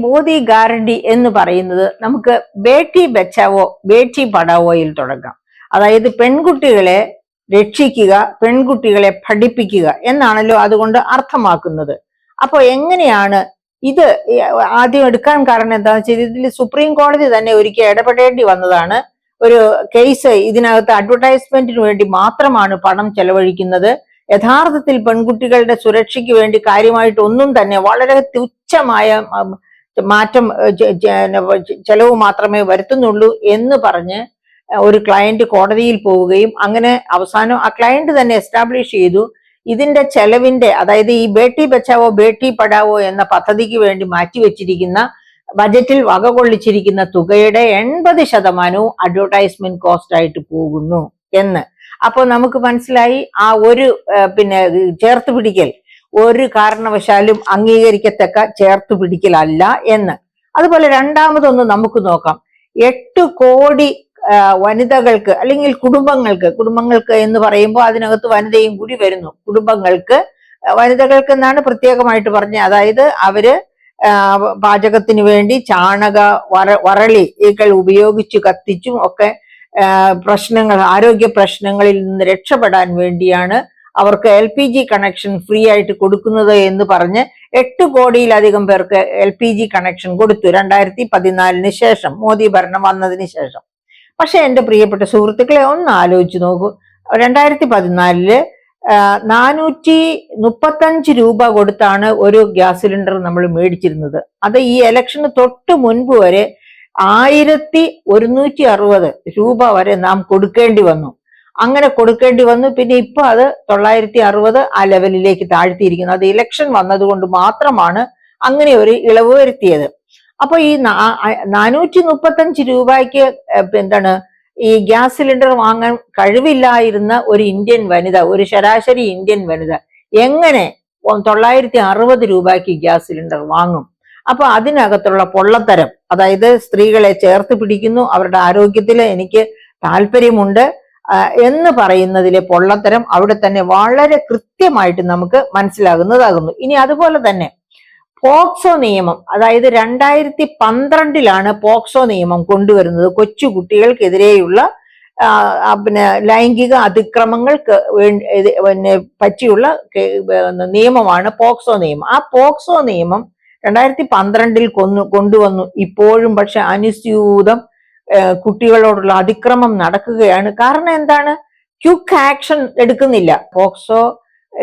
Modi guarantee എന്ന് പറയുന്നത് നമുക്ക് ബേട്ടി ബച്ചാവോ ബേട്ടി പഠാവോയിൽ തുടങ്ങാം. അതായത് പെൺകുട്ടികളെ രക്ഷിക്കുക, പെൺകുട്ടികളെ പഠിപ്പിക്കുക എന്നാണല്ലോ അതുകൊണ്ട് അർത്ഥമാക്കുന്നത്. അപ്പൊ എങ്ങനെയാണ് ഇത് ആദ്യം എടുക്കാൻ കാരണം എന്താണെന്ന് വെച്ചാൽ ഇതിൽ സുപ്രീം കോടതി തന്നെ ഒരിക്കൽ ഇടപെടേണ്ടി വന്നതാണ്. ഒരു കേസ് ഇതിനകത്ത് അഡ്വർടൈസ്മെന്റിന് വേണ്ടി മാത്രമാണ് പണം ചെലവഴിക്കുന്നത്. യഥാർത്ഥത്തിൽ പെൺകുട്ടികളുടെ സുരക്ഷയ്ക്ക് വേണ്ടി കാര്യമായിട്ട് ഒന്നും തന്നെ വളരെ തുച്ഛമായ മാറ്റം ചെലവ് മാത്രമേ വരുത്തുന്നുള്ളൂ എന്ന് പറഞ്ഞ് ഒരു ക്ലയന്റ് കോടതിയിൽ പോവുകയും അങ്ങനെ അവസാനം ആ ക്ലയന്റ് തന്നെ എസ്റ്റാബ്ലിഷ് ചെയ്തു ഇതിന്റെ ചെലവിന്റെ, അതായത് ഈ ബേട്ടി ബച്ചാവോ ബേട്ടി പഠാവോ എന്ന പദ്ധതിക്ക് വേണ്ടി മാറ്റിവെച്ചിരിക്കുന്ന ബജറ്റിൽ വകകൊള്ളിച്ചിരിക്കുന്ന തുകയുടെ 80% അഡ്വർടൈസ്മെന്റ് കോസ്റ്റ് ആയിട്ട് പോകുന്നു എന്ന്. അപ്പോൾ നമുക്ക് മനസ്സിലായി ആ ഒരു ചേർത്ത് പിടിക്കൽ ഒരു കാരണവശാലും അംഗീകരിക്കത്തക്ക ചേർത്ത് പിടിക്കലല്ല എന്ന്. അതുപോലെ രണ്ടാമതൊന്ന് നമുക്ക് നോക്കാം. 8 കോടി വനിതകൾക്ക് അല്ലെങ്കിൽ കുടുംബങ്ങൾക്ക് എന്ന് പറയുമ്പോൾ അതിനകത്ത് വനിതയും കൂടി വരുന്നു. വനിതകൾക്ക് എന്നാണ് പ്രത്യേകമായിട്ട് പറഞ്ഞത്. അതായത് അവര് പാചകത്തിന് വേണ്ടി ചാണക വറളികൾ ഉപയോഗിച്ച് കത്തിച്ചും ഒക്കെ ആരോഗ്യ പ്രശ്നങ്ങളിൽ നിന്ന് രക്ഷപ്പെടാൻ വേണ്ടിയാണ് അവർക്ക് LPG കണക്ഷൻ ഫ്രീ ആയിട്ട് കൊടുക്കുന്നത് എന്ന് പറഞ്ഞ് 8 കോടിയിലധികം പേർക്ക് LPG കണക്ഷൻ കൊടുത്തു 2014 ശേഷം, മോദി ഭരണം വന്നതിന് ശേഷം. പക്ഷെ എന്റെ പ്രിയപ്പെട്ട സുഹൃത്തുക്കളെ ഒന്ന് ആലോചിച്ച് നോക്കൂ. 2014 435 രൂപ കൊടുത്താണ് ഒരു ഗ്യാസ് സിലിണ്ടർ നമ്മൾ മേടിച്ചിരുന്നത്. അത് ഈ ഇലക്ഷന് തൊട്ട് മുൻപ് വരെ 1160 രൂപ വരെ നാം കൊടുക്കേണ്ടി വന്നു. അങ്ങനെ കൊടുക്കേണ്ടി വന്നു. പിന്നെ ഇപ്പൊ അത് 960 ആ ലെവലിലേക്ക് താഴ്ത്തിയിരിക്കുന്നു. അത് ഇലക്ഷൻ വന്നതുകൊണ്ട് മാത്രമാണ് അങ്ങനെ ഒരു ഇളവ് വരുത്തിയത്. അപ്പൊ ഈ 435 രൂപയ്ക്ക് ഈ ഗ്യാസ് സിലിണ്ടർ വാങ്ങാൻ കഴിവില്ലായിരുന്ന ഒരു ഇന്ത്യൻ വനിത, ഒരു ശരാശരി ഇന്ത്യൻ വനിത എങ്ങനെ 960 രൂപയ്ക്ക് ഗ്യാസ് സിലിണ്ടർ വാങ്ങും? അപ്പൊ അതിനകത്തുള്ള പൊള്ളത്തരം, അതായത് സ്ത്രീകളെ ചേർത്ത് പിടിക്കുന്നു, അവരുടെ ആരോഗ്യത്തിൽ എനിക്ക് താല്പര്യമുണ്ട് എന്ന് പറയുന്നതിലെ പൊള്ളത്തരം അവിടെ തന്നെ വളരെ കൃത്യമായിട്ട് നമുക്ക് മനസ്സിലാകുന്നതാകുന്നു. ഇനി അതുപോലെ തന്നെ പോക്സോ നിയമം, അതായത് 2012 പോക്സോ നിയമം കൊണ്ടുവരുന്നത്. കൊച്ചു കുട്ടികൾക്കെതിരെയുള്ള ലൈംഗിക അതിക്രമങ്ങൾക്ക് പറ്റിയുള്ള നിയമമാണ് പോക്സോ നിയമം. ആ പോക്സോ നിയമം 2012 കൊണ്ടുവന്നു. ഇപ്പോഴും പക്ഷെ അനുസ്യൂതം കുട്ടികളോടുള്ള അതിക്രമം നടക്കുകയാണ്. കാരണം എന്താണ്? ക്വിക്ക് ആക്ഷൻ എടുക്കുന്നില്ല. പോക്സോ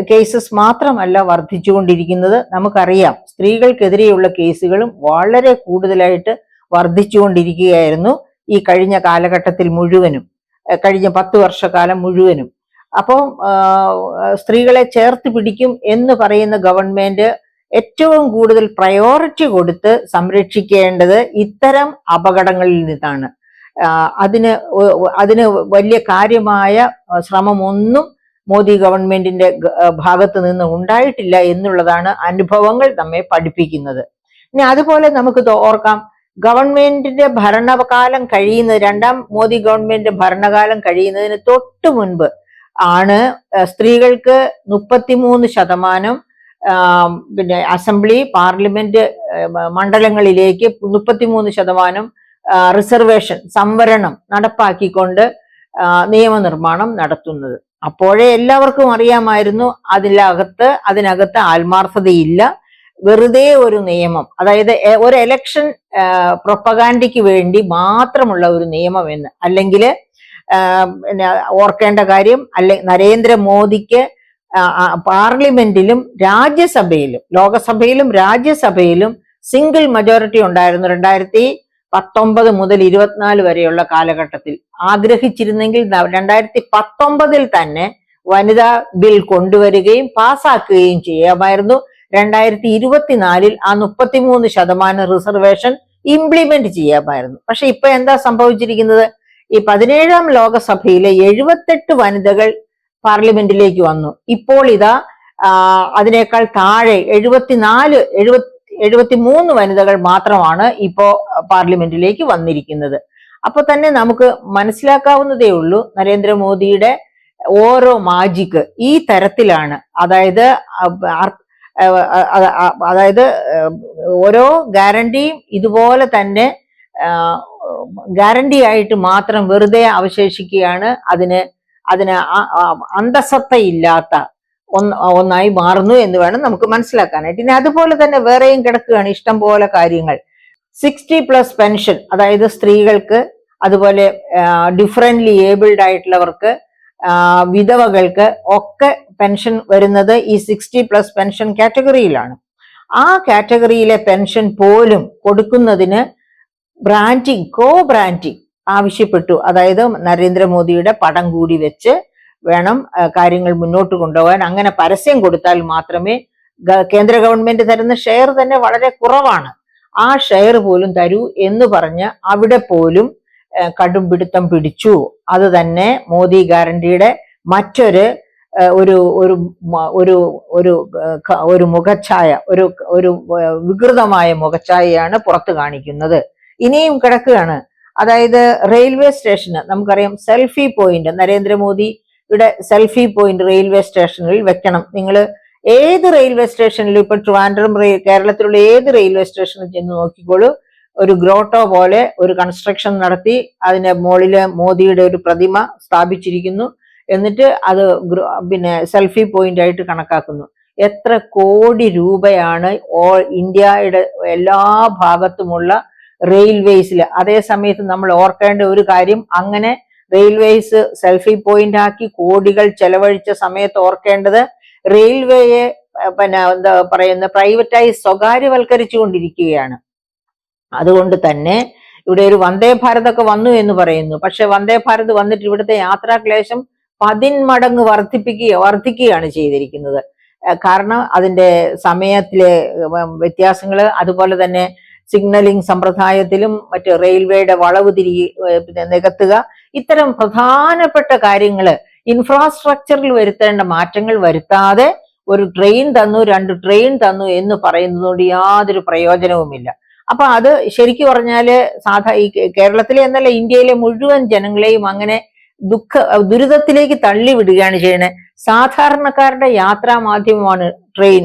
കേസസ് മാത്രമല്ല വർദ്ധിച്ചുകൊണ്ടിരിക്കുന്നത്, നമുക്കറിയാം. സ്ത്രീകൾക്കെതിരെയുള്ള കേസുകളും വളരെ കൂടുതലായിട്ട് വർദ്ധിച്ചുകൊണ്ടിരിക്കുകയായിരുന്നു ഈ കഴിഞ്ഞ കാലഘട്ടത്തിൽ മുഴുവനും, കഴിഞ്ഞ 10 വർഷക്കാലം മുഴുവനും. അപ്പം സ്ത്രീകളെ ചേർത്ത് പിടിക്കും എന്ന് പറയുന്ന ഗവൺമെന്റ് ഏറ്റവും കൂടുതൽ പ്രയോറിറ്റി കൊടുത്ത് സംരക്ഷിക്കേണ്ടത് ഇത്തരം അപകടങ്ങളിൽ നിന്നാണ്. അതിന് വലിയ കാര്യമായ ശ്രമമൊന്നും മോദി ഗവൺമെന്റിന്റെ ഭാഗത്ത് നിന്ന് ഉണ്ടായിട്ടില്ല എന്നുള്ളതാണ് അനുഭവങ്ങൾ നമ്മെ പഠിപ്പിക്കുന്നത്. ഇനി അതുപോലെ നമുക്ക് ഓർക്കാം, ഗവൺമെന്റിന്റെ ഭരണകാലം കഴിയുന്നത്, രണ്ടാം മോദി ഗവൺമെന്റിന്റെ ഭരണകാലം കഴിയുന്നതിന് തൊട്ട് മുൻപ് ആണ് സ്ത്രീകൾക്ക് 33% അസംബ്ലി പാർലമെന്റ് മണ്ഡലങ്ങളിലേക്ക് 33% റിസർവേഷൻ സംവരണം നടപ്പാക്കിക്കൊണ്ട് നിയമനിർമ്മാണം നടത്തുന്നത്. അപ്പോഴേ എല്ലാവർക്കും അറിയാമായിരുന്നു അതിനകത്ത് ആത്മാർത്ഥതയില്ല, വെറുതെ ഒരു നിയമം, അതായത് ഒരു എലക്ഷൻ പ്രൊപ്പഗാൻഡയ്ക്ക് വേണ്ടി മാത്രമുള്ള ഒരു നിയമം എന്ന്. അല്ലെങ്കിൽ ഓർക്കേണ്ട കാര്യം, നരേന്ദ്രമോദിക്ക് പാർലമെന്റിലും രാജ്യസഭയിലും, ലോകസഭയിലും രാജ്യസഭയിലും സിംഗിൾ മെജോറിറ്റി ഉണ്ടായിരുന്നു 2019 മുതൽ 24 വരെയുള്ള കാലഘട്ടത്തിൽ. ആഗ്രഹിച്ചിരുന്നെങ്കിൽ 2019 തന്നെ വനിതാ ബിൽ കൊണ്ടുവരികയും പാസാക്കുകയും ചെയ്യാമായിരുന്നു. 2024 ആ 33% റിസർവേഷൻ ഇംപ്ലിമെന്റ് ചെയ്യാമായിരുന്നു. പക്ഷെ ഇപ്പൊ എന്താ സംഭവിച്ചിരിക്കുന്നത്? ഈ 17ാം ലോകസഭയിലെ 78 വനിതകൾ പാർലമെന്റിലേക്ക് വന്നു. ഇപ്പോൾ ഇതാ അതിനേക്കാൾ താഴെ 73 വനിതകൾ മാത്രമാണ് ഇപ്പോ പാർലമെന്റിലേക്ക് വന്നിരിക്കുന്നത്. അപ്പൊ തന്നെ നമുക്ക് മനസ്സിലാക്കാവുന്നതേ ഉള്ളൂ, നരേന്ദ്രമോദിയുടെ ഓരോ മാജിക്ക് ഈ തരത്തിലാണ്. അതായത് അതായത് ഓരോ ഗ്യാരണ്ടിയും ഇതുപോലെ തന്നെ ഗ്യാരണ്ടി ആയിട്ട് മാത്രം വെറുതെ അവശേഷിക്കുകയാണ്. അതിന് അന്തസത്തയില്ലാത്ത ഒന്നായി മാറുന്നു എന്ന് വേണം നമുക്ക് മനസ്സിലാക്കാനായിട്ട്. ഇനി അതുപോലെ തന്നെ വേറെയും കിടക്കുകയാണ് ഇഷ്ടം പോലെ കാര്യങ്ങൾ. 60+ പെൻഷൻ, അതായത് സ്ത്രീകൾക്ക്, അതുപോലെ ഡിഫറൻ്റ്ലി ഏബിൾഡ് ആയിട്ടുള്ളവർക്ക്, വിധവകൾക്ക് ഒക്കെ പെൻഷൻ വരുന്നത് ഈ 60+ പെൻഷൻ കാറ്റഗറിയിലാണ്. ആ കാറ്റഗറിയിലെ പെൻഷൻ പോലും കൊടുക്കുന്നതിന് കോ ബ്രാൻഡിങ് ആവശ്യപ്പെട്ടു. അതായത് നരേന്ദ്രമോദിയുടെ പടം കൂടി വെച്ച് വേണം കാര്യങ്ങൾ മുന്നോട്ട് കൊണ്ടുപോകാൻ. അങ്ങനെ പരസ്യം കൊടുത്താൽ മാത്രമേ, കേന്ദ്ര ഗവൺമെന്റ് തരുന്ന ഷെയർ തന്നെ വളരെ കുറവാണ്, ആ ഷെയർ പോലും തരൂ എന്ന് പറഞ്ഞ് അവിടെ പോലും കടും പിടുത്തം പിടിച്ചു. അത് തന്നെ മോദി ഗ്യാരണ്ടിയുടെ മറ്റൊരു ഒരു ഒരു ഒരു ഒരു ഒരു മുഖഛായ, ഒരു വികൃതമായ മുഖഛായയാണ് പുറത്തു കാണിക്കുന്നത്. ഇനിയും കിടക്കുകയാണ്. അതായത് റെയിൽവേ സ്റ്റേഷന് നമുക്കറിയാം സെൽഫി പോയിന്റ്, നരേന്ദ്രമോദിയുടെ സെൽഫി പോയിന്റ് റെയിൽവേ സ്റ്റേഷനിൽ വെക്കണം. നിങ്ങൾ ഏത് റെയിൽവേ സ്റ്റേഷനിലും, ഇപ്പൊ ട്രിവാൻഡ്രം കേരളത്തിലുള്ള ഏത് റെയിൽവേ സ്റ്റേഷനിൽ ചെന്ന് നോക്കിക്കോളൂ, ഒരു ഗ്രോട്ടോ പോലെ ഒരു കൺസ്ട്രക്ഷൻ നടത്തി അതിന്റെ മുകളില് മോദിയുടെ ഒരു പ്രതിമ സ്ഥാപിച്ചിരിക്കുന്നു. എന്നിട്ട് അത് സെൽഫി പോയിന്റ് ആയിട്ട് കണക്കാക്കുന്നു. എത്ര കോടി രൂപയാണ് ഇന്ത്യയുടെ എല്ലാ ഭാഗത്തുമുള്ള റെയിൽവേസിൽ. അതേ സമയത്ത് നമ്മൾ ഓർക്കേണ്ട ഒരു കാര്യം, അങ്ങനെ റെയിൽവേസ് സെൽഫി പോയിന്റ് ആക്കി കോടികൾ ചെലവഴിച്ച സമയത്ത് ഓർക്കേണ്ടത്, റെയിൽവേയെ എന്താ പറയുന്ന പ്രൈവറ്റൈസ്, സ്വകാര്യവൽക്കരിച്ചു കൊണ്ടിരിക്കുകയാണ്. അതുകൊണ്ട് തന്നെ ഇവിടെ ഒരു വന്ദേ ഭാരത് ഒക്കെ വന്നു എന്ന് പറയുന്നു. പക്ഷെ വന്ദേ ഭാരത് വന്നിട്ട് ഇവിടുത്തെ യാത്രാക്ലേശം 10 മടങ്ങ് വർദ്ധിക്കുകയാണ് ചെയ്തിരിക്കുന്നത്. കാരണം അതിന്റെ സമയത്തിലെ വ്യത്യാസങ്ങള്, അതുപോലെ തന്നെ സിഗ്നലിംഗ് സമ്പ്രദായത്തിലും മറ്റ് റെയിൽവേയുടെ വളവ് നികത്തുക, ഇത്തരം പ്രധാനപ്പെട്ട കാര്യങ്ങള് ഇൻഫ്രാസ്ട്രക്ചറിൽ വരുത്തേണ്ട മാറ്റങ്ങൾ വരുത്താതെ ഒരു ട്രെയിൻ തന്നു, 2 ട്രെയിൻ തന്നു എന്ന് പറയുന്നതുകൊണ്ട് യാതൊരു പ്രയോജനവുമില്ല. അപ്പൊ അത് ശരിക്കും പറഞ്ഞാല് ഈ കേരളത്തിലെ എന്നല്ല ഇന്ത്യയിലെ മുഴുവൻ ജനങ്ങളെയും അങ്ങനെ ദുരിതത്തിലേക്ക് തള്ളിവിടുകയാണ് ചെയ്യുന്നത്. സാധാരണക്കാരുടെ യാത്രാ മാധ്യമമാണ് ട്രെയിൻ,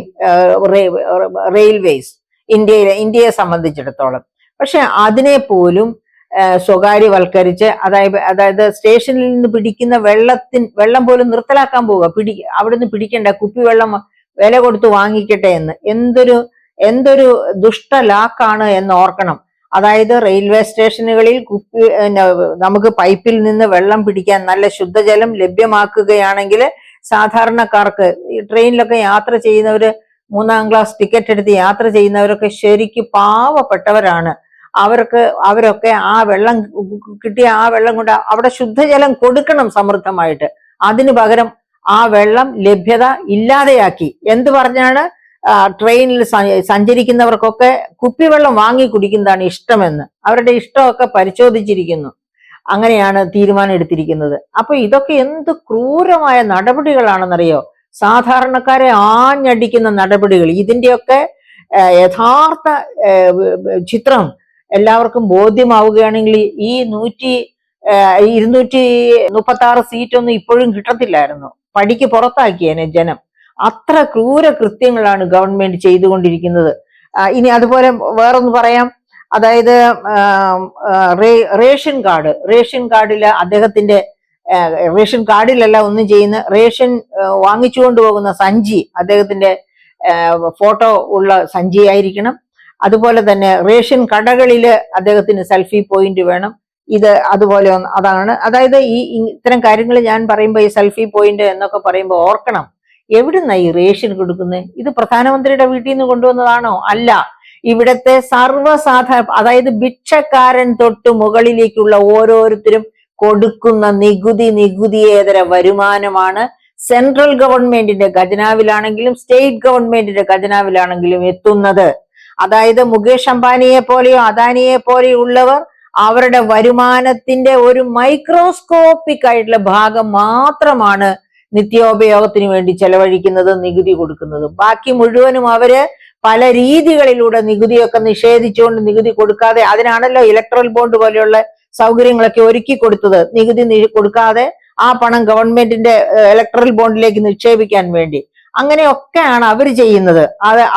റെയിൽവേസ് ഇന്ത്യയെ സംബന്ധിച്ചിടത്തോളം. പക്ഷെ അതിനെ പോലും സ്വകാര്യവൽക്കരിച്ച്, അതായത് സ്റ്റേഷനിൽ നിന്ന് പിടിക്കുന്ന വെള്ളം പോലും നിർത്തലാക്കാൻ പോവുക. അവിടുന്ന് പിടിക്കേണ്ട കുപ്പിവെള്ളം വില കൊടുത്ത് വാങ്ങിക്കട്ടെ എന്ന്. എന്തൊരു ദുഷ്ടലാക്കാണ് എന്ന് ഓർക്കണം. അതായത് റെയിൽവേ സ്റ്റേഷനുകളിൽ നമുക്ക് പൈപ്പിൽ നിന്ന് വെള്ളം പിടിക്കാൻ നല്ല ശുദ്ധജലം ലഭ്യമാക്കുകയാണെങ്കിൽ സാധാരണക്കാർക്ക്, ഈ ട്രെയിനിലൊക്കെ യാത്ര ചെയ്യുന്നവര്, 3-ാം ക്ലാസ് ടിക്കറ്റ് എടുത്ത് യാത്ര ചെയ്യുന്നവരൊക്കെ ശരിക്കും പാവപ്പെട്ടവരാണ്. അവരൊക്കെ ആ വെള്ളം കിട്ടിയ ആ വെള്ളം കൊണ്ട് അവിടെ ശുദ്ധജലം കൊടുക്കണം സമൃദ്ധമായിട്ട്. അതിനു പകരം ആ വെള്ളം ലഭ്യത ഇല്ലാതെയാക്കി. എന്ത് പറഞ്ഞാണ് ട്രെയിനിൽ സഞ്ചരിക്കുന്നവർക്കൊക്കെ കുപ്പിവെള്ളം വാങ്ങി കുടിക്കുന്നതാണ് ഇഷ്ടമെന്ന് അവരുടെ ഇഷ്ടമൊക്കെ പരിശോധിച്ചിരിക്കുന്നു. അങ്ങനെയാണ് തീരുമാനം എടുത്തിരിക്കുന്നത്. അപ്പൊ ഇതൊക്കെ എന്ത് ക്രൂരമായ നടപടികളാണെന്നറിയോ? സാധാരണക്കാരെ ആഞ്ഞടിക്കുന്ന നടപടികൾ. ഇതിന്റെയൊക്കെ യഥാർത്ഥ ചിത്രം എല്ലാവർക്കും ബോധ്യമാവുകയാണെങ്കിൽ ഈ 236 സീറ്റൊന്നും ഇപ്പോഴും കിട്ടത്തില്ലായിരുന്നു. പടിക്ക് പുറത്താക്കിയേനെ ജനം. അത്ര ക്രൂര കൃത്യങ്ങളാണ് ഗവൺമെന്റ് ചെയ്തുകൊണ്ടിരിക്കുന്നത്. ഇനി അതുപോലെ വേറൊന്ന് പറയാം. അതായത് റേഷൻ കാർഡില് അദ്ദേഹത്തിന്റെ റേഷൻ കാർഡിലല്ല ഒന്നും ചെയ്യുന്ന, റേഷൻ വാങ്ങിച്ചുകൊണ്ട് പോകുന്ന സഞ്ചി അദ്ദേഹത്തിന്റെ ഫോട്ടോ ഉള്ള സഞ്ചി ആയിരിക്കണം. അതുപോലെ തന്നെ റേഷൻ കടകളില് അദ്ദേഹത്തിന് സെൽഫി പോയിന്റ് വേണം. അതുപോലെ അതാണ്. അതായത് ഇത്തരം കാര്യങ്ങൾ ഞാൻ പറയുമ്പോൾ, ഈ സെൽഫി പോയിന്റ് എന്നൊക്കെ പറയുമ്പോൾ ഓർക്കണം, എവിടുന്ന ഈ റേഷൻ കൊടുക്കുന്നത്? ഇത് പ്രധാനമന്ത്രിയുടെ വീട്ടിൽ നിന്ന് കൊണ്ടുവന്നതാണോ? അല്ല. ഇവിടത്തെ സർവ്വസാധാരണ, അതായത് ഭിക്ഷക്കാരൻ തൊട്ട് മുകളിലേക്കുള്ള ഓരോരുത്തരും കൊടുക്കുന്ന നികുതിയേതര വരുമാനമാണ് സെൻട്രൽ ഗവൺമെന്റിന്റെ ഖജനാവിലാണെങ്കിലും സ്റ്റേറ്റ് ഗവൺമെന്റിന്റെ ഖജനാവിലാണെങ്കിലും എത്തുന്നത്. അതായത് മുകേഷ് അംബാനിയെ പോലെയോ അദാനിയെ പോലെയുള്ളവർ അവരുടെ വരുമാനത്തിന്റെ ഒരു മൈക്രോസ്കോപ്പിക് ആയിട്ടുള്ള ഭാഗം മാത്രമാണ് നിത്യോപയോഗത്തിന് വേണ്ടി ചെലവഴിക്കുന്നത്, നികുതി കൊടുക്കുന്നത്. ബാക്കി മുഴുവനും അവര് പല രീതികളിലൂടെ നികുതിയൊക്കെ നിഷേധിച്ചുകൊണ്ട് നികുതി കൊടുക്കാതെ, അതിനാണല്ലോ ഇലക്ട്രൽ ബോണ്ട് പോലെയുള്ള സൗകര്യങ്ങളൊക്കെ ഒരുക്കി കൊടുത്തത്. നികുതി കൊടുക്കാതെ ആ പണം ഗവൺമെന്റിന്റെ ഇലക്ട്രൽ ബോണ്ടിലേക്ക് നിക്ഷേപിക്കാൻ വേണ്ടി. അങ്ങനെയൊക്കെയാണ് അവർ ചെയ്യുന്നത്.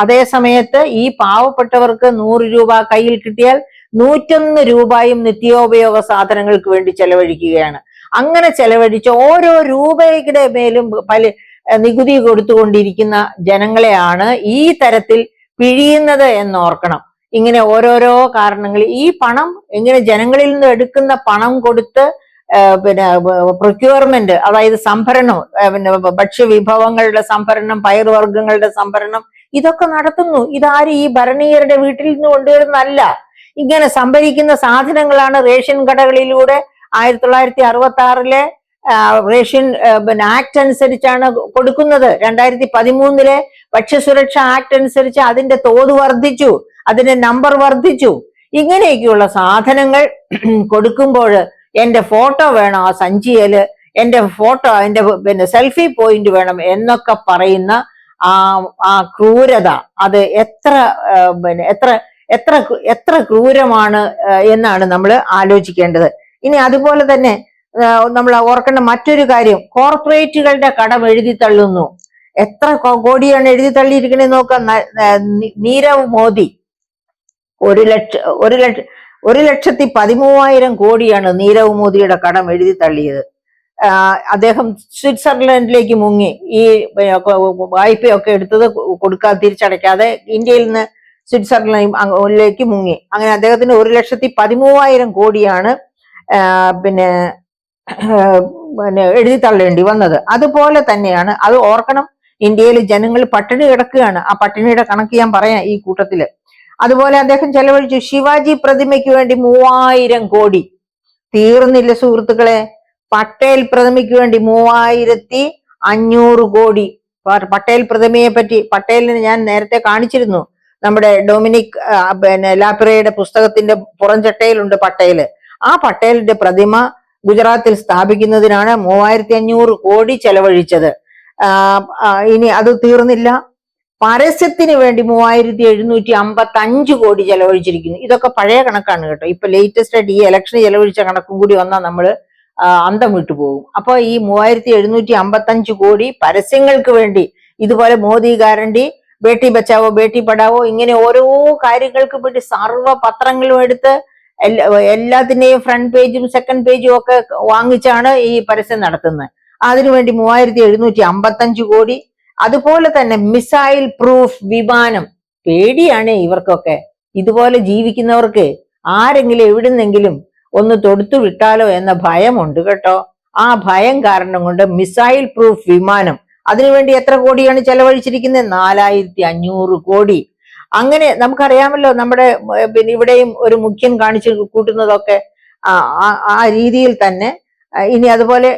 അതേ സമയത്ത് ഈ പാവപ്പെട്ടവർക്ക് 100 രൂപ കയ്യിൽ കിട്ടിയാൽ 101 രൂപയും നിത്യോപയോഗ സാധനങ്ങൾക്ക് വേണ്ടി ചെലവഴിക്കുകയാണ്. അങ്ങനെ ചെലവഴിച്ച് ഓരോ രൂപയുടെ മേലും നികുതി കൊടുത്തുകൊണ്ടിരിക്കുന്ന ജനങ്ങളെയാണ് ഈ തരത്തിൽ പിഴിയുന്നത് എന്നോർക്കണം. ഇങ്ങനെ ഓരോരോ കാരണങ്ങൾ, ഈ പണം ഇങ്ങനെ ജനങ്ങളിൽ നിന്ന് എടുക്കുന്ന പണം കൊടുത്ത് പിന്നെ പ്രൊക്യൂർമെന്റ്, അതായത് സംഭരണം, പിന്നെ ഭക്ഷ്യവിഭവങ്ങളുടെ സംഭരണം, പയറുവർഗ്ഗങ്ങളുടെ സംഭരണം, ഇതൊക്കെ നടത്തുന്നു. ഇതാരും ഈ ഭരണീയരുടെ വീട്ടിൽ നിന്ന് കൊണ്ടുവരുന്നതല്ല. ഇങ്ങനെ സംഭരിക്കുന്ന സാധനങ്ങളാണ് റേഷൻ കടകളിലൂടെ 1966 റേഷൻ പിന്നെ ആക്ട് അനുസരിച്ചാണ് കൊടുക്കുന്നത്. 2013 ഭക്ഷ്യസുരക്ഷ ആക്ട് അനുസരിച്ച് അതിന്റെ തോത് വർദ്ധിച്ചു, അതിന്റെ നമ്പർ വർദ്ധിച്ചു. ഇങ്ങനെയൊക്കെയുള്ള സാധനങ്ങൾ കൊടുക്കുമ്പോൾ എന്റെ ഫോട്ടോ വേണം ആ സഞ്ചിയില്, എന്റെ ഫോട്ടോ, എന്റെ പിന്നെ സെൽഫി പോയിന്റ് വേണം എന്നൊക്കെ പറയുന്ന ആ ക്രൂരത, അത് പിന്നെ എത്ര ക്രൂരമാണ് എന്നാണ് നമ്മൾ ആലോചിക്കേണ്ടത്. ഇനി അതുപോലെ തന്നെ നമ്മൾ ഓർക്കേണ്ട മറ്റൊരു കാര്യം, കോർപ്പറേറ്റുകളുടെ കടം എഴുതി തള്ളുന്നു. എത്ര കോടിയാണ് എഴുതി തള്ളിയിരിക്കണേന്ന് നോക്കാം. നീരവ് മോദി 1,13,000 കോടിയാണ് നീരവ് മോദിയുടെ കടം എഴുതി തള്ളിയത്. അദ്ദേഹം സ്വിറ്റ്സർലൻഡിലേക്ക് മുങ്ങി. ഈ വായ്പയൊക്കെ എടുത്തത് തിരിച്ചടയ്ക്കാതെ ഇന്ത്യയിൽ നിന്ന് സ്വിറ്റ്സർലൻഡിലേക്ക് മുങ്ങി. അങ്ങനെ അദ്ദേഹത്തിന് 1,13,000 കോടിയാണ് പിന്നെ എഴുതി തള്ളേണ്ടി വന്നത്. അതുപോലെ തന്നെയാണ്, അത് ഓർക്കണം, ഇന്ത്യയിൽ ജനങ്ങൾ പട്ടിണി കിടക്കുകയാണ്. ആ പട്ടിണിയുടെ കണക്ക് ഞാൻ പറയാം ഈ കൂട്ടത്തില്. അതുപോലെ അദ്ദേഹം ചെലവഴിച്ചു ശിവാജി പ്രതിമയ്ക്ക് വേണ്ടി 3,000 കോടി. തീർന്നില്ല സുഹൃത്തുക്കളെ. പട്ടേൽ പ്രതിമയ്ക്ക് വേണ്ടി 3,500 കോടി. പട്ടേൽ പ്രതിമയെ പറ്റി, പട്ടേലിന് ഞാൻ നേരത്തെ കാണിച്ചിരുന്നു. നമ്മുടെ ഡൊമിനിക് പിന്നെ ലാപ്രയുടെ പുസ്തകത്തിന്റെ പുറംചട്ടയിലുണ്ട് പട്ടേല്. ആ പട്ടേലിന്റെ പ്രതിമ ഗുജറാത്തിൽ സ്ഥാപിക്കുന്നതിനാണ് 3,500 കോടി ചെലവഴിച്ചത്. ഇനി അത് തീർന്നില്ല, പരസ്യത്തിന് വേണ്ടി 3,755 കോടി ചെലവഴിച്ചിരിക്കുന്നു. ഇതൊക്കെ പഴയ കണക്കാണ് കേട്ടോ. ഇപ്പൊ ലേറ്റസ്റ്റ് ആയിട്ട് ഈ ഇലക്ഷന് ചെലവഴിച്ച കണക്കും കൂടി വന്നാൽ നമ്മൾ അന്തം വിട്ടു പോകും. അപ്പൊ ഈ 3,755 കോടി പരസ്യങ്ങൾക്ക് വേണ്ടി, ഇതുപോലെ മോദി ഗ്യാരണ്ടി, ബേട്ടി ബച്ചാവോ ബേട്ടി പഠാവോ, ഇങ്ങനെ ഓരോ കാര്യങ്ങൾക്ക് വേണ്ടി സർവ്വ പത്രങ്ങളും എടുത്ത് എല്ലാത്തിന്റെയും ഫ്രണ്ട് പേജും സെക്കൻഡ് പേജും ഒക്കെ വാങ്ങിച്ചാണ് ഈ പരസ്യം നടത്തുന്നത്. അതിനുവേണ്ടി 3,755 കോടി. അതുപോലെ തന്നെ മിസൈൽ പ്രൂഫ് വിമാനം. പേടിയാണ് ഇവർക്കൊക്കെ. ഇതുപോലെ ജീവിക്കുന്നവർക്ക് ആരെങ്കിലും എവിടുന്നെങ്കിലും ഒന്ന് തൊടുത്തു വിട്ടാലോ എന്ന ഭയമുണ്ട് കേട്ടോ. ആ ഭയം കാരണം കൊണ്ട് മിസൈൽ പ്രൂഫ് വിമാനം, അതിനുവേണ്ടി എത്ര കോടിയാണ് ചെലവഴിച്ചിരിക്കുന്നത്? 4,500 കോടി. അങ്ങനെ നമുക്കറിയാമല്ലോ, നമ്മുടെ പിന്നെ ഇവിടെയും ഒരു മുഖ്യൻ കാണിച്ചു കൂട്ടുന്നതൊക്കെ ആ രീതിയിൽ തന്നെ. ഇനി അതുപോലെ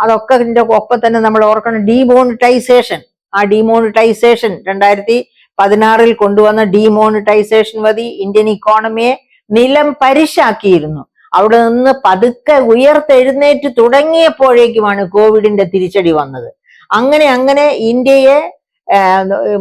അതൊക്കെ ഒപ്പം തന്നെ നമ്മൾ ഓർക്കണം ഡീമോണിറ്റൈസേഷൻ. ആ ഡീമോണിറ്റൈസേഷൻ 2016 കൊണ്ടുവന്ന ഡീമോണിറ്റൈസേഷൻ വഴി ഇന്ത്യൻ ഇക്കോണമിയെ നിലം പരിശാക്കിയിരുന്നു. അവിടെ നിന്ന് പതുക്കെ ഉയർത്തെഴുന്നേറ്റ് തുടങ്ങിയപ്പോഴേക്കുമാണ് കോവിഡിന്റെ തിരിച്ചടി വന്നത്. അങ്ങനെ ഇന്ത്യയെ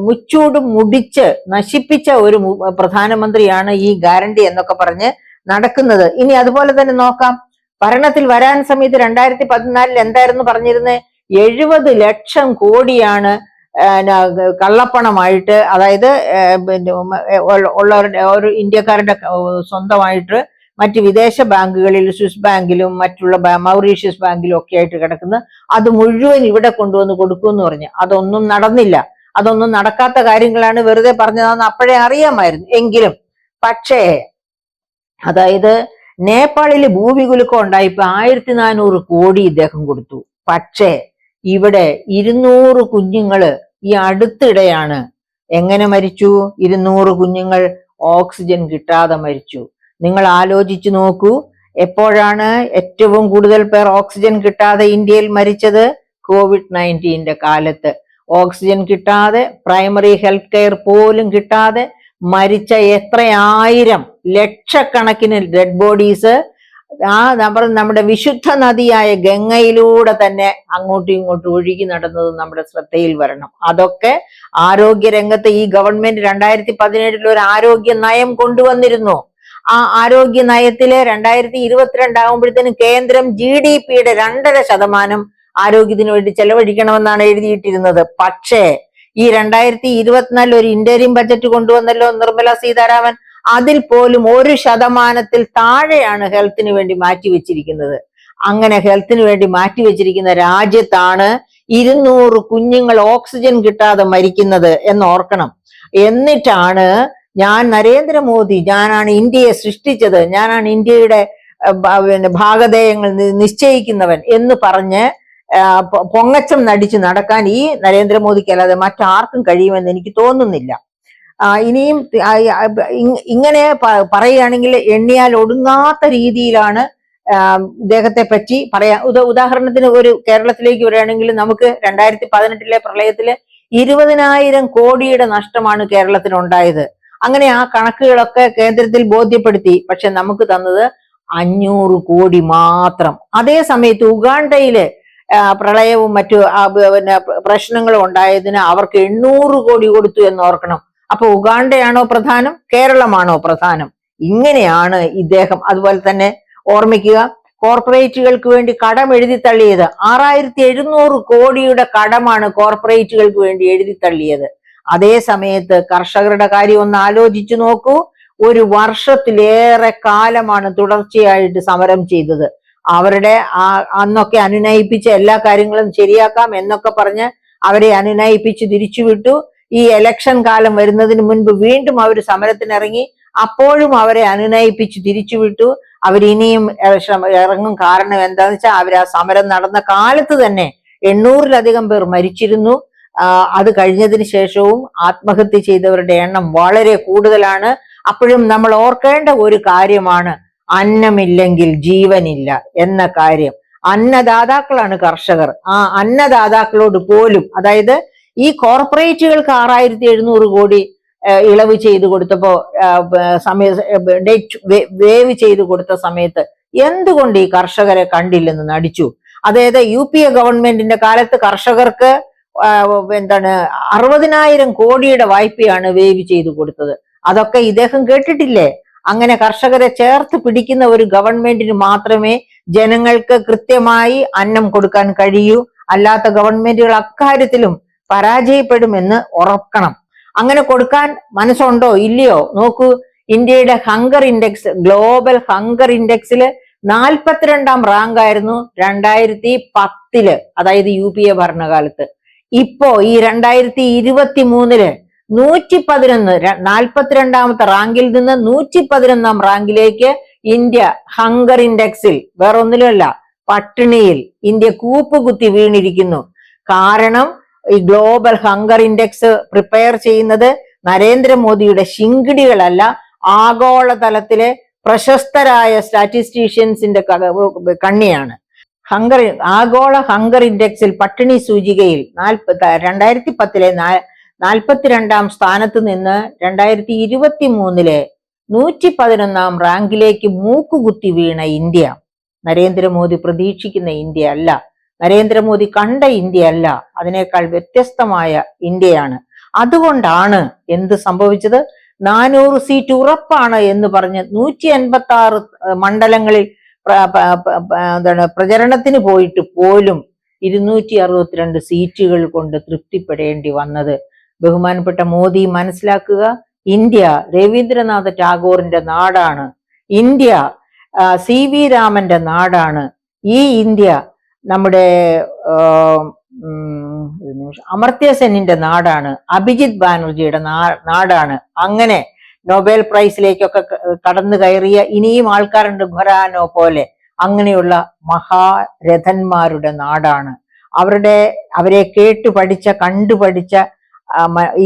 മുച്ചൂട് മുടിച്ച് നശിപ്പിച്ച ഒരു പ്രധാനമന്ത്രിയാണ് ഈ ഗ്യാരണ്ടി എന്നൊക്കെ പറഞ്ഞ് നടക്കുന്നത്. ഇനി അതുപോലെ തന്നെ നോക്കാം, ഭരണത്തിൽ വരാൻ സമയത്ത് 2014 എന്തായിരുന്നു പറഞ്ഞിരുന്നത്? 70 ലക്ഷം കോടിയാണ് കള്ളപ്പണമായിട്ട്, അതായത് ഉള്ളവരുടെ ഒരു ഇന്ത്യക്കാരുടെ സ്വന്തമായിട്ട് മറ്റ് വിദേശ ബാങ്കുകളിൽ, സ്വിസ് ബാങ്കിലും മറ്റുള്ള മൗറീഷ്യസ് ബാങ്കിലും ഒക്കെ ആയിട്ട് കിടക്കുന്ന, അത് മുഴുവൻ ഇവിടെ കൊണ്ടുവന്ന് കൊടുക്കുമെന്ന് പറഞ്ഞ്. അതൊന്നും നടന്നില്ല. അതൊന്നും നടക്കാത്ത കാര്യങ്ങളാണ്, വെറുതെ പറഞ്ഞതാണെന്ന് അപ്പോഴേ അറിയാമായിരുന്നു. എങ്കിലും പക്ഷേ, അതായത് നേപ്പാളില് ഭൂമികുലുക്കം ഉണ്ടായപ്പോ 1,400 കോടി ഇദ്ദേഹം കൊടുത്തു. പക്ഷേ ഇവിടെ 200 കുഞ്ഞുങ്ങള് ഈ അടുത്തിടെയാണ് എങ്ങനെ മരിച്ചു? 200 കുഞ്ഞുങ്ങൾ ഓക്സിജൻ കിട്ടാതെ മരിച്ചു. നിങ്ങൾ ആലോചിച്ചു നോക്കൂ, എപ്പോഴാണ് ഏറ്റവും കൂടുതൽ പേർ ഓക്സിജൻ കിട്ടാതെ ഇന്ത്യയിൽ മരിച്ചത്? COVID-19 കാലത്ത്. ഓക്സിജൻ കിട്ടാതെ, പ്രൈമറി ഹെൽത്ത് കെയർ പോലും കിട്ടാതെ മരിച്ച എത്രയായിരം ലക്ഷക്കണക്കിന് ഡെഡ് ബോഡീസ് നമ്മുടെ വിശുദ്ധ നദിയായ ഗംഗയിലൂടെ തന്നെ അങ്ങോട്ടും ഇങ്ങോട്ടും ഒഴുകി നടന്നത് നമ്മുടെ ശ്രദ്ധയിൽ വരണം. അതൊക്കെ ആരോഗ്യരംഗത്ത് ഈ ഗവൺമെന്റ് 2017 ഒരു ആരോഗ്യ നയം കൊണ്ടുവന്നിരുന്നു. ആ ആരോഗ്യ നയത്തില് 2022 ആകുമ്പോഴത്തേനും കേന്ദ്രം GDP-യുടെ 2.5% ആരോഗ്യത്തിന് വേണ്ടി ചെലവഴിക്കണമെന്നാണ് എഴുതിയിട്ടിരുന്നത്. പക്ഷേ ഈ 2024 ഒരു ഇന്റരിം ബജറ്റ് കൊണ്ടുവന്നല്ലോ നിർമ്മല സീതാരാമൻ. അതിൽ പോലും 1% താഴെയാണ് ഹെൽത്തിന് വേണ്ടി മാറ്റിവെച്ചിരിക്കുന്നത്. അങ്ങനെ ഹെൽത്തിന് വേണ്ടി മാറ്റിവെച്ചിരിക്കുന്ന രാജ്യത്താണ് 200 കുഞ്ഞുങ്ങൾ ഓക്സിജൻ കിട്ടാതെ മരിക്കുന്നത് എന്ന് ഓർക്കണം. എന്നിട്ടാണ് നരേന്ദ്രമോദി, ഞാനാണ് ഇന്ത്യയെ സൃഷ്ടിച്ചത്, ഞാനാണ് ഇന്ത്യയുടെ ഭാഗധേയങ്ങൾ നിശ്ചയിക്കുന്നവൻ എന്ന് പറഞ്ഞ് പൊങ്ങച്ചം നടിച്ച് നടക്കാൻ ഈ നരേന്ദ്രമോദിക്ക് അല്ലാതെ മറ്റാർക്കും കഴിയുമെന്ന് എനിക്ക് തോന്നുന്നില്ല. ഇനിയും ഇങ്ങനെ പറയുകയാണെങ്കിൽ എണ്ണിയാൽ ഒടുങ്ങാത്ത രീതിയിലാണ് ഇദ്ദേഹത്തെ പറ്റി പറയാൻ. ഉദാഹരണത്തിന് ഒരു കേരളത്തിലേക്ക് വരികയാണെങ്കിൽ നമുക്ക് 2018 പ്രളയത്തില് 20,000 കോടിയുടെ നഷ്ടമാണ് കേരളത്തിന് ഉണ്ടായത്. അങ്ങനെ ആ കണക്കുകളൊക്കെ കേന്ദ്രത്തിൽ ബോധ്യപ്പെടുത്തി. പക്ഷെ നമുക്ക് തന്നത് 500 കോടി മാത്രം. അതേ സമയത്ത് ഉഗാണ്ടയില് പ്രളയവും മറ്റു പ്രശ്നങ്ങളും ഉണ്ടായതിന് അവർക്ക് 800 കോടി കൊടുത്തു എന്ന് ഓർക്കണം. അപ്പൊ ഉഗാണ്ടയാണോ പ്രധാനം, കേരളമാണോ പ്രധാനം? ഇങ്ങനെയാണ് ഇദ്ദേഹം. അതുപോലെ തന്നെ ഓർമ്മിക്കുക, കോർപ്പറേറ്റുകൾക്ക് വേണ്ടി കടം എഴുതി തള്ളിയത് 6700 കോടിയുടെ കടമാണ് കോർപ്പറേറ്റുകൾക്ക് വേണ്ടി എഴുതി തള്ളിയത്. അതേ സമയത്ത് കർഷകരുടെ കാര്യം ഒന്ന് ആലോചിച്ചു നോക്കൂ. 1 വർഷത്തിലേറെ കാലമാണ് തുടർച്ചയായിട്ട് സമരം ചെയ്തത്. അവരുടെ അന്നൊക്കെ അനുനയിപ്പിച്ച എല്ലാ കാര്യങ്ങളും ശരിയാക്കാം എന്നൊക്കെ പറഞ്ഞ് അവരെ അനുനയിപ്പിച്ച് തിരിച്ചുവിട്ടു. ഈ ഇലക്ഷൻ കാലം വരുന്നതിന് മുൻപ് വീണ്ടും അവർ സമരത്തിനിറങ്ങി. അപ്പോഴും അവരെ അനുനയിപ്പിച്ച് തിരിച്ചുവിട്ടു. അവരിനിയും ഇറങ്ങും. കാരണം എന്താന്ന് വെച്ചാൽ അവർ ആ സമരം നടന്ന കാലത്ത് തന്നെ 800-ലധികം പേർ മരിച്ചിരുന്നു. അത് കഴിഞ്ഞതിന് ശേഷവും ആത്മഹത്യ ചെയ്തവരുടെ എണ്ണം വളരെ കൂടുതലാണ്. അപ്പോഴും നമ്മൾ ഓർക്കേണ്ട ഒരു കാര്യമാണ്, അന്നമില്ലെങ്കിൽ ജീവനില്ല എന്ന കാര്യം. അന്നദാതാക്കളാണ് കർഷകർ. ആ അന്നദാതാക്കളോട് പോലും, അതായത് ഈ കോർപ്പറേറ്റുകൾക്ക് 6700 കോടി ഇളവ് ചെയ്തു കൊടുത്തപ്പോ, വേവ് ചെയ്തു കൊടുത്ത സമയത്ത് എന്തുകൊണ്ട് ഈ കർഷകരെ കണ്ടില്ലെന്ന് നടിച്ചു? അതായത് UPA ഗവൺമെന്റിന്റെ കാലത്ത് കർഷകർക്ക് 60,000 കോടിയുടെ വായ്പയാണ് വേവ് ചെയ്തു കൊടുത്തത്. അതൊക്കെ ഇദ്ദേഹം കേട്ടിട്ടില്ലേ? അങ്ങനെ കർഷകരെ ചേർത്ത് പിടിക്കുന്ന ഒരു ഗവൺമെന്റിന് മാത്രമേ ജനങ്ങൾക്ക് കൃത്യമായി അന്നം കൊടുക്കാൻ കഴിയൂ. അല്ലാത്ത ഗവൺമെന്റുകൾ അക്കാര്യത്തിലും പരാജയപ്പെടുമെന്ന് ഉറക്കണം. അങ്ങനെ കൊടുക്കാൻ മനസ്സുണ്ടോ ഇല്ലയോ? നോക്കൂ, ഇന്ത്യയുടെ ഹങ്കർ ഇൻഡെക്സ്, ഗ്ലോബൽ ഹങ്കർ ഇൻഡെക്സിൽ 42ാം റാങ്ക് ആയിരുന്നു 2010, അതായത് UPA ഭരണകാലത്ത്. ഇപ്പോ ഈ 2023 111, 42ാമത്തെ റാങ്കിൽ നിന്ന് 111ാം റാങ്കിലേക്ക് ഇന്ത്യ ഹങ്കർ ഇൻഡെക്സിൽ, വേറൊന്നിലുമല്ല, പട്ടിണിയിൽ ഇന്ത്യ കൂപ്പുകുത്തി വീണിരിക്കുന്നു. കാരണം ഈ ഗ്ലോബൽ ഹങ്കർ ഇൻഡെക്സ് പ്രിപ്പയർ ചെയ്യുന്നത് നരേന്ദ്രമോദിയുടെ ശിങ്കിടികളല്ല, ആഗോളതലത്തിലെ പ്രശസ്തരായ സ്റ്റാറ്റിസ്റ്റീഷ്യൻസിന്റെ കണ്ണിയാണ്. ആഗോള ഹങ്കർ ഇൻഡെക്സിൽ പട്ടിണി സൂചികയിൽ 2010 42ാം സ്ഥാനത്ത് നിന്ന് 2023 111ാം റാങ്കിലേക്ക് മൂക്കുകുത്തി വീണ ഇന്ത്യ നരേന്ദ്രമോദി പ്രതീക്ഷിക്കുന്ന ഇന്ത്യ അല്ല, നരേന്ദ്രമോദി കണ്ട ഇന്ത്യ അല്ല, അതിനേക്കാൾ വ്യത്യസ്തമായ ഇന്ത്യയാണ്. അതുകൊണ്ടാണ് എന്ത് സംഭവിച്ചത്? 400 സീറ്റ് ഉറപ്പാണ് എന്ന് പറഞ്ഞ് 186 മണ്ഡലങ്ങളിൽ പ്രചരണത്തിന് പോയിട്ട് പോലും 262 സീറ്റുകൾ കൊണ്ട് തൃപ്തിപ്പെടേണ്ടി വന്നത്. ബഹുമാനപ്പെട്ട മോദി മനസ്സിലാക്കുക, ഇന്ത്യ രവീന്ദ്രനാഥ ടാഗോറിന്റെ നാടാണ്. ഇന്ത്യ CV രാമന്റെ നാടാണ്. ഈ ഇന്ത്യ നമ്മുടെ അമർത്യ സെന്നിന്റെ നാടാണ്, അഭിജിത് ബാനർജിയുടെ നാടാണ്. അങ്ങനെ നൊബേൽ പ്രൈസിലേക്കൊക്കെ കടന്നു കയറിയ ഇനിയും ആൾക്കാരുണ്ട്, ഖൊരാനോ പോലെ. അങ്ങനെയുള്ള മഹാരഥന്മാരുടെ നാടാണ്. അവരെ കേട്ടു പഠിച്ച, കണ്ടുപഠിച്ച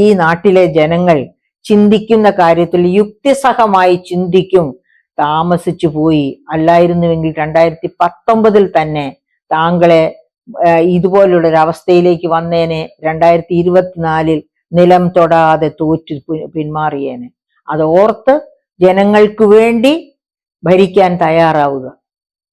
ഈ നാട്ടിലെ ജനങ്ങൾ ചിന്തിക്കുന്ന കാര്യത്തിൽ യുക്തിസഹമായി ചിന്തിക്കും. താമസിച്ചു പോയി. അല്ലായിരുന്നുവെങ്കിൽ 2019 തന്നെ താങ്കളെ ഇതുപോലുള്ളൊരു അവസ്ഥയിലേക്ക് വന്നേനെ. 2024 നിലം തൊടാതെ തോറ്റു പിന്മാറിയേനെ. അത് ഓർത്ത് ജനങ്ങൾക്ക് വേണ്ടി ഭരിക്കാൻ തയ്യാറാവുക.